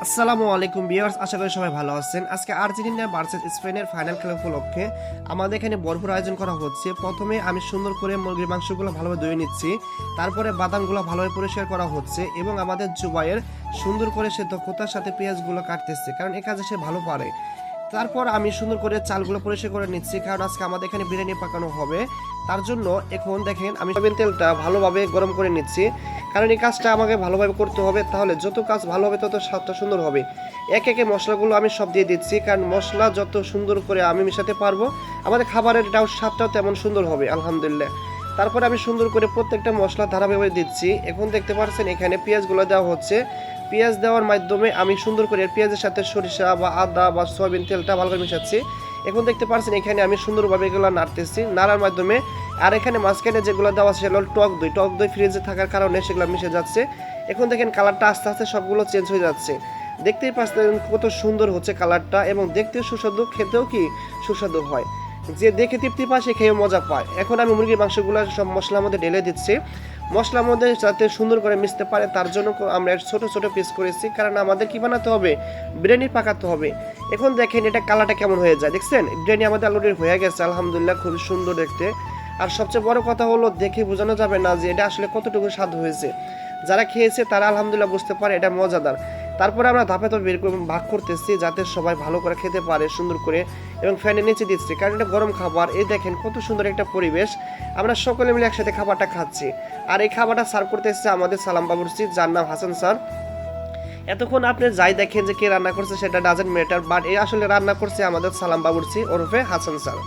আসসালামু আলাইকুম ভিউয়ার্স, আশা করি সবাই ভালো আছেন। আজকে আর্জেন্টিনা ভার্সেস স্পেনের ফাইনাল খেলা উপলক্ষে আমাদের এখানে ভরপুর আয়োজন করা হচ্ছে। প্রথমে আমি সুন্দর করে মুরগির মাংসগুলো ভালোভাবে ধুয়ে নিচ্ছি, তারপরে বাদামগুলো ভালোভাবে পরিষ্কার করা হচ্ছে এবং আমাদের জুবাইয়ের সুন্দর করে সে দক্ষতার সাথে পেঁয়াজগুলো কাটতেছে, কারণ এ কাজে সে ভালো পারে। তারপর আমি সুন্দর করে চালগুলো পরিষ্কার করে নিচ্ছি, কারণ আজকে আমাদের এখানে বিরিয়ানি পাকানো হবে। তার জন্য এখন দেখেন আমি সয়াবিন তেলটা ভালোভাবে গরম করে নিচ্ছি, কারণ এই কাজটা আমাকে ভালোভাবে করতে হবে, তাহলে যত কাজ ভালো হবে তত স্বাদটা সুন্দর হবে। একে একে মশলাগুলো আমি সব দিয়ে দিচ্ছি, কারণ মশলা যত সুন্দর করে আমি মেশাতে পারবো আমাদের খাবারের স্বাদটাও তেমন সুন্দর হবে আলহামদুলিল্লাহ। তারপরে আমি সুন্দর করে প্রত্যেকটা মশলা ধারাবাহিকভাবে দিচ্ছি। এখন দেখতে পাচ্ছেন এখানে পেঁয়াজগুলো দেওয়া হচ্ছে। পেঁয়াজ দেওয়ার মাধ্যমে আমি সুন্দর করে পেঁয়াজের সাথে সরিষা বা আদা বা সয়াবিন তেলটা ভালো করে মেশাচ্ছি। এখন দেখতে পাচ্ছেন এখানে আমি সুন্দরভাবে এগুলো নাড়তেছি, নাড়ার মাধ্যমে আর এখানে মাঝখানে যেগুলো দেওয়া আছে সেগুলো টক দই ফ্রিজে থাকার কারণে সেগুলো মিশে যাচ্ছে। এখন দেখেন কালারটা আস্তে আস্তে সবগুলো চেঞ্জ হয়ে যাচ্ছে। দেখতেই পাচ্ছেন কত সুন্দর হচ্ছে কালারটা, এবং দেখতেও সুস্বাদু, খেতেও কি সুস্বাদু হয়। যে দেখে তৃপ্তি পায় সে খেয়ে মজা পায়। এখন আমি মুরগির মাংসগুলো সব মশলার মধ্যে ঢেলে দিচ্ছি, মশলার মধ্যে যাতে সুন্দর করে মিশতে পারে তার জন্য আমরা ছোট ছোট পিস করেছি, কারণ আমাদের কি বানাতে হবে, বিরিয়ানি পাকাতে হবে। এখন দেখেন এটা কালারটা কেমন হয়ে যায়, দেখছেন বিরিয়ানি আমাদের অলরেডি হয়ে গেছে আলহামদুলিল্লাহ, খুবই সুন্দর দেখতে। আর সবচেয়ে বড় কথা হলো দেখে বোঝানো যাবে না যে এটা আসলে কতটুকু স্বাদ হয়েছে। যারা খেয়েছে তারা আলহামদুলিল্লাহ বুঝতে পারে এটা মজাদার। তারপরে আমরা ধাপে ধাপে বের করে ভাগ করতেছি যাতে সবাই ভালো করে খেতে পারে সুন্দর করে, এবং ফ্যানের নিচে দিচ্ছি কারণ এটা গরম খাবার। এই দেখেন কত সুন্দর একটা পরিবেশ, আমরা সকলে মিলে একসাথে খাবারটা খাচ্ছি। আর এই খাবারটা সার্ভ করতে এসেছে আমাদের সালাম বাবুর্চি, যার নাম হাসান স্যার। এতক্ষণ আপনি যাই দেখেন যে কে রান্না করছে সেটা ডাজেন্ট ম্যাটার, বাট এই আসলে রান্না করছে আমাদের সালাম বাবুর্চি ওরফে হাসান স্যার।